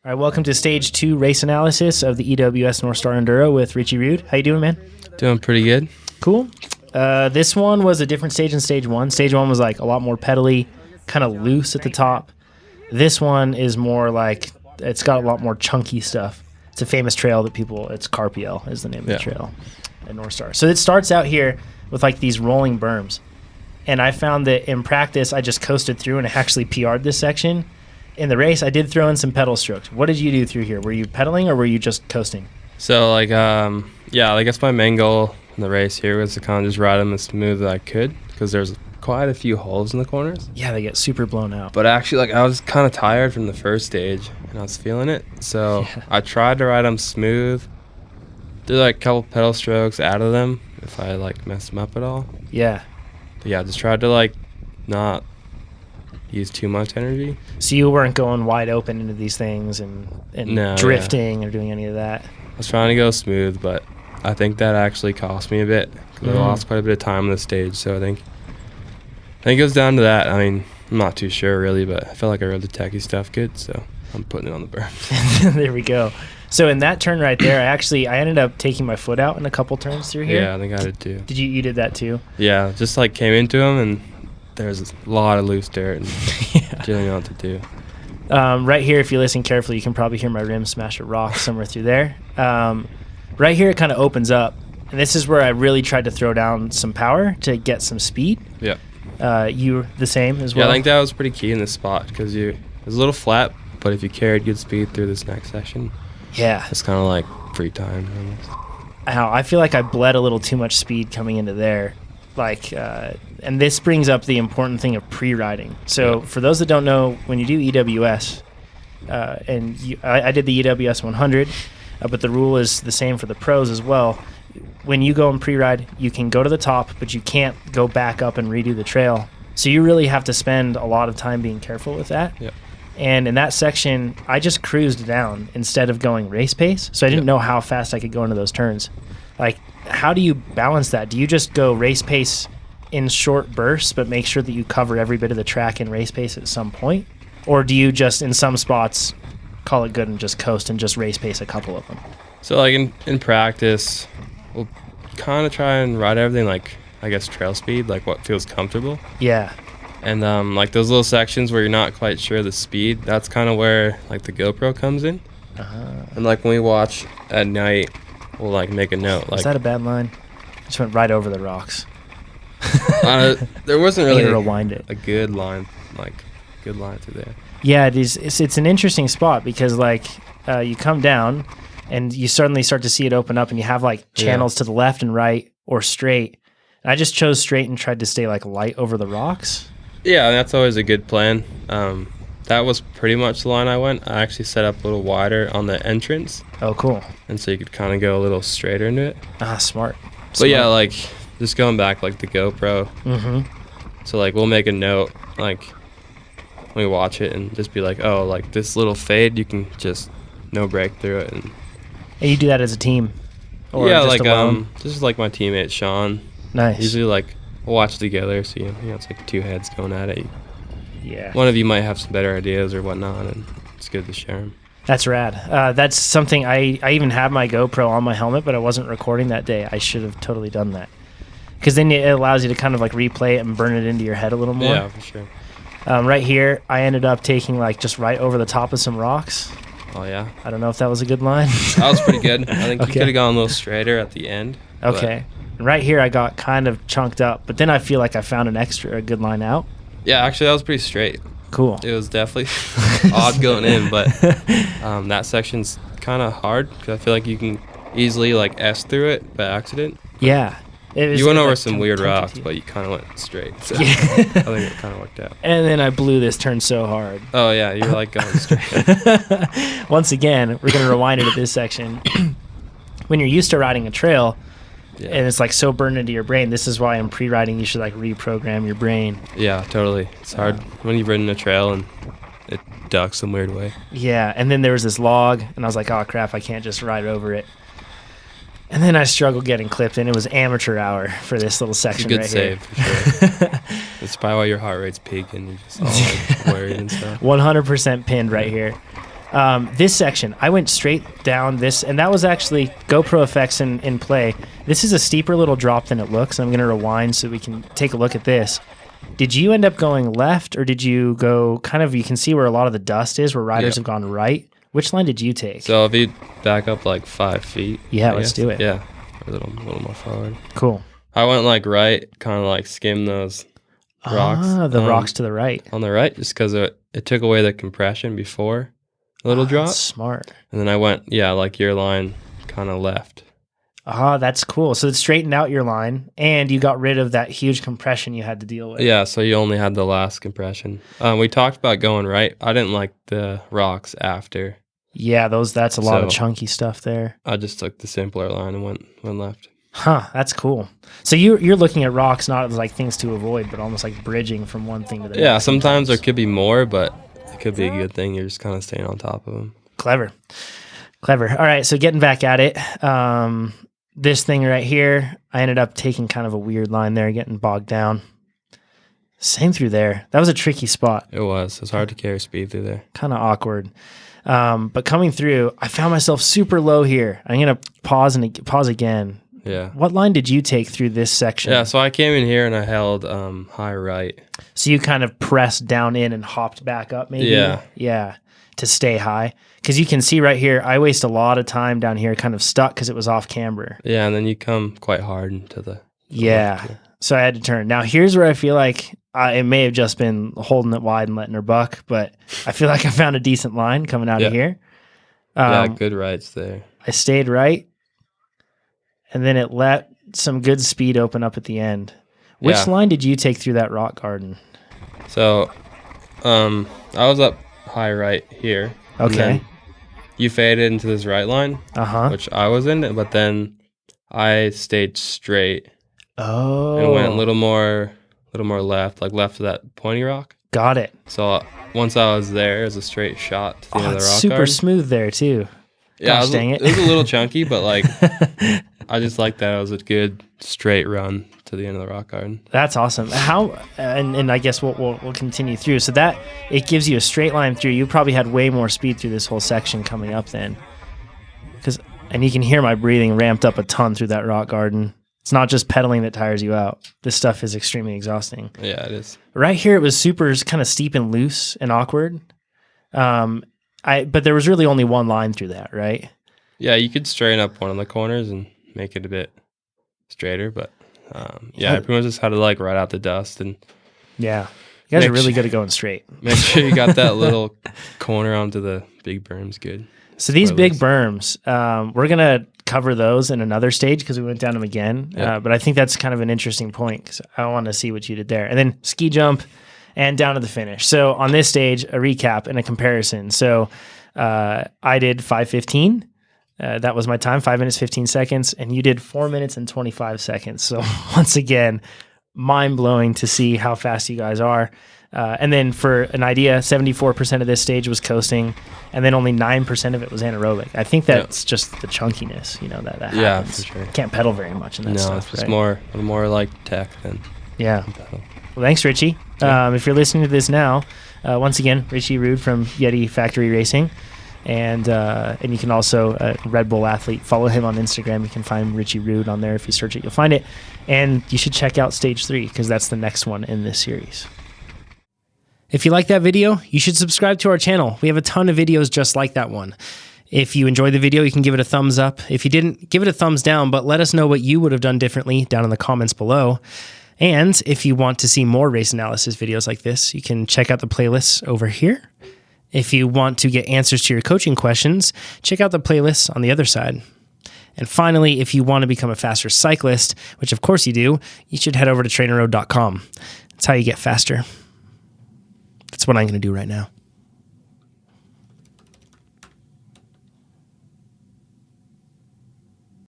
All right, welcome to Stage 2 race analysis of the EWS Northstar Enduro with Richie Rude. How you doing, man? Doing pretty good. Cool. This one was a different stage than Stage 1. Stage 1 was like a lot more pedally, kind of loose at the top. This one is more like, it's got a lot more chunky stuff. It's a famous trail that it's Carpiel is the name of the trail at Northstar. So it starts out here with like these rolling berms. And I found that in practice, I just coasted through and I actually PR'd this section. In the race, I did throw in some pedal strokes. What did you do through here? Were you pedaling or were you just coasting? So, I guess my main goal in the race here was to kind of just ride them as smooth as I could because there's quite a few holes in the corners. Yeah, they get super blown out. But actually, I was kind of tired from the first stage and I was feeling it. So I tried to ride them smooth, do a couple pedal strokes out of them if I messed them up at all. Yeah. But yeah, just tried to not use too much energy. So you weren't going wide open into these things and drifting or doing any of that? I was trying to go smooth, but I think that actually cost me a bit because I lost quite a bit of time on the stage. So I think it goes down to that. I mean, I'm not too sure really, but I feel like I rode the techie stuff good, so I'm putting it on the berm. There we go. So in that turn right there, I ended up taking my foot out in a couple turns through here. Yeah, I think I did too. You did that too? Yeah, just came into them and there's a lot of loose dirt and didn't know what to do. Right here, if you listen carefully, you can probably hear my rim smash a rock somewhere through there. Right here, it kind of opens up. And this is where I really tried to throw down some power to get some speed. Yeah. You the same as well? Yeah, I think that was pretty key in this spot because it was a little flat, but if you carried good speed through this next section, it's kind of like free time almost. I feel like I bled a little too much speed coming into there. And this brings up the important thing of pre-riding. So for those that don't know, when you do EWS, I did the EWS 100, but the rule is the same for the pros as well. When you go and pre-ride, you can go to the top, but you can't go back up and redo the trail. So you really have to spend a lot of time being careful with that. Yep. And in that section, I just cruised down instead of going race pace. So I didn't know how fast I could go into those turns. How do you balance that? Do you just go race pace in short bursts, but make sure that you cover every bit of the track in race pace at some point? Or do you just, in some spots, call it good and just coast and just race pace a couple of them? So, in practice, we'll kind of try and ride everything trail speed, what feels comfortable. Yeah. And, those little sections where you're not quite sure the speed, that's kind of where, the GoPro comes in. And, when we watch at night, we'll, make a note. Is that a bad line? I just went right over the rocks. There wasn't really rewind it. a good line, good line through there. Yeah, it is. It's an interesting spot because, you come down and you suddenly start to see it open up and you have, channels to the left and right or straight. And I just chose straight and tried to stay, light over the rocks. Yeah, that's always a good plan. That was pretty much the line I went. I actually set up a little wider on the entrance. Oh, cool. And so you could kind of go a little straighter into it. Ah, smart. But yeah, just going back, the GoPro. Mm-hmm. So, we'll make a note, when we watch it and just be this little fade, you can just no break through it. And you do that as a team? Or yeah, just alone? Just my teammate, Sean. Nice. Usually, we'll watch together, so, it's two heads going at it. Yeah. One of you might have some better ideas or whatnot, and it's good to share them. That's rad. That's something I even have my GoPro on my helmet, but I wasn't recording that day. I should have totally done that. Because then it allows you to kind of replay it and burn it into your head a little more. Yeah, for sure. Right here, I ended up taking just right over the top of some rocks. Oh, yeah? I don't know if that was a good line. That was pretty good. I think you could have gone a little straighter at the end. Okay. And right here, I got kind of chunked up, but then I feel like I found a good line out. Yeah, actually, that was pretty straight. Cool. It was definitely odd going in, but that section's kind of hard because I feel like you can easily S through it by accident. Yeah. You went over some weird rocks, but you kind of went straight. So I think it kind of worked out. And then I blew this turn so hard. Oh, yeah. You were going straight. Once again, we're going to rewind it at this section. When you're used to riding a trail, and it's so burned into your brain, this is why in pre-riding you should reprogram your brain. Yeah, totally. It's hard when you've ridden a trail and it ducks some weird way. Yeah, and then there was this log, and I was like, oh, crap, I can't just ride over it. And then I struggled getting clipped, and it was amateur hour for this little section right here. It's a good save, for sure. That's probably why your heart rate's peaking. You're just all worried and stuff. 100% pinned right here. This section, I went straight down this, and that was actually GoPro effects in play. This is a steeper little drop than it looks. I'm going to rewind so we can take a look at this. Did you end up going left, or did you go kind of, you can see where a lot of the dust is, where riders have gone right? Which line did you take? So if you back up like 5 feet. Yeah, let's do it. Yeah, a little more forward. Cool. I went like right, kind of like skim those rocks. The rocks to the right. On the right, just because it took away the compression before a little drop. That's smart. And then I went, like your line kind of left. That's cool. So it straightened out your line, and you got rid of that huge compression you had to deal with. Yeah, so you only had the last compression. We talked about going right. I didn't like the rocks after. Yeah, that's a lot of chunky stuff there. I just took the simpler line and went left. Huh, that's cool. So you're looking at rocks not as like things to avoid, but almost like bridging from one thing to the next. Yeah, sometimes there could be more, but it could be a good thing. You're just kind of staying on top of them. Clever. All right, so getting back at it. This thing right here, I ended up taking kind of a weird line there, getting bogged down. Same through there. That was a tricky spot. It was. It's hard to carry speed through there. Kind of awkward. But coming through, I found myself super low here. I'm going to pause again. Yeah. What line did you take through this section? Yeah, so I came in here and I held high right. So you kind of pressed down in and hopped back up maybe? Yeah. Yeah, to stay high. Because you can see right here, I waste a lot of time down here kind of stuck because it was off camber. Yeah, and then you come quite hard into the... Yeah, so I had to turn. Now here's where I feel like it may have just been holding it wide and letting her buck, but I feel like I found a decent line coming out of here. Good rights there. I stayed right, and then it let some good speed open up at the end. Which line did you take through that rock garden? So, I was up high right here. Okay. You faded into this right line, which I was in, but then I stayed straight. Oh. And went a little more left, like left of that pointy rock. Got it. So once I was there, it was a straight shot to the end of the rock super garden. smooth there too. Yeah, Gosh, dang it. It was a little chunky, but like I just liked that it was a good straight run to the end of the rock garden. That's awesome. How and I guess we'll continue through. So that it gives you a straight line through. You probably had way more speed through this whole section coming up then, and you can hear my breathing ramped up a ton through that rock garden. It's not just pedaling that tires you out. This stuff is extremely exhausting. Yeah, it is. Right here, it was super kind of steep and loose and awkward. But there was really only one line through that, right? Yeah, you could straighten up one of the corners and make it a bit straighter, but I pretty much just had to like ride out the dust and. Yeah, you guys are really good at going straight. Make sure you got that little corner onto the big berms good. So these big berms, we're going to cover those in another stage because we went down them again. Yeah. But I think that's kind of an interesting point because I want to see what you did there. And then ski jump and down to the finish. So on this stage, a recap and a comparison. So I did 5:15. That was my time, 5 minutes, 15 seconds. And you did 4 minutes and 25 seconds. So once again, mind-blowing to see how fast you guys are. And then for an idea, 74% of this stage was coasting, and then only 9% of it was anaerobic. I think that's just the chunkiness, that happens. Yeah, for sure. Can't pedal very much in that stuff. No, it's just right? more like tech than pedal. Well, thanks, Richie. Yeah. If you're listening to this now, once again, Richie Rude from Yeti Factory Racing. And you can also, Red Bull athlete, follow him on Instagram. You can find Richie Rude on there. If you search it, you'll find it. And you should check out Stage 3 because that's the next one in this series. If you like that video, you should subscribe to our channel. We have a ton of videos just like that one. If you enjoyed the video, you can give it a thumbs up. If you didn't, give it a thumbs down, but let us know what you would have done differently down in the comments below. And if you want to see more race analysis videos like this, you can check out the playlists over here. If you want to get answers to your coaching questions, check out the playlists on the other side. And finally, if you want to become a faster cyclist, which of course you do, you should head over to TrainerRoad.com. That's how you get faster. That's what I'm going to do right now.